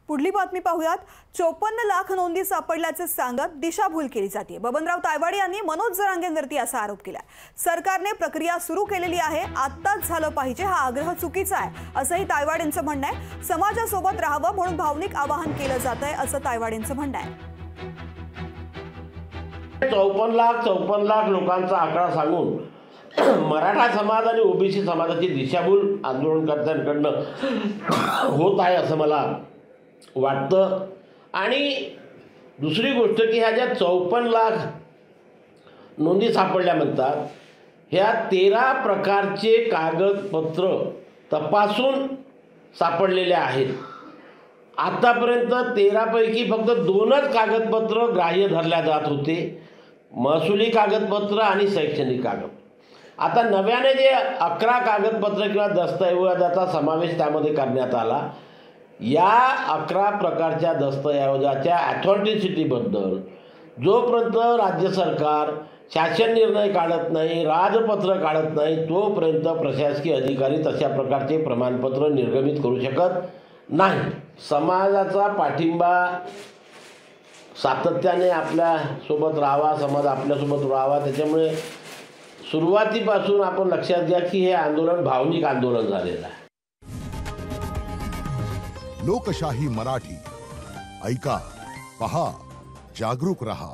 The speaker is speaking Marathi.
पुढली बातमी पाहूयात। 54 लाख नोंदी सापडल्याचे सांगत दिशाभूल केली जाते। बबनराव तायवाडे यांनी मनोज जरांगेंवरती असा आरोप केला। सरकारने प्रक्रिया सुरू केलेली आहे, आत्ताच झालं पाहिजे हा आग्रह चुकीचा आहे असंही तायवाडेंचं म्हणणं आहे। समाजासोबत राहावं म्हणून भावनिक आवाहन केलं जातंय असं तायवाडेंचं म्हणणं आहे। 54 लाख लोकांचा आकडा सांगून मराठा समाज आणि ओबीसी समाजाची दिशाभूल आंदोलनकर्त्यांकडनं होत आहे असं मला वाटतं। आणि दुसरी गोष्ट की ह्या ज्या 54 लाख नोंदी सापडल्या म्हणतात, ह्या 13 प्रकारचे कागदपत्र तपासून सापडलेले आहेत। आतापर्यंत 13 पैकी फक्त 2च कागदपत्र ग्राह्य धरल्या जात होते, महसुली कागदपत्र आणि शैक्षणिक कागद। आता नव्याने जे 11 कागदपत्र किंवा दस्तऐवजाचा समावेश त्यामध्ये करण्यात आला। या 11 प्रकारच्या दस्तऐवजाच्या ऑथेंटिसिटीबद्दल जोपर्यंत राज्य सरकार शासन निर्णय काढत नाही, राजपत्र काढत नाही, तोपर्यंत प्रशासकीय अधिकारी तशा प्रकारचे प्रमाणपत्र निर्गमित करू शकत नाही। समाजाचा पाठिंबा सातत्याने आपल्यासोबत राहावा, समाज आपल्यासोबत राहावा, त्याच्यामुळे सुरुवातीपासून आपण लक्षात घ्या की हे आंदोलन भावनिक आंदोलन झालेलं आहे। लोकशाही मराठी ऐका, पहा, जागरूक रहा।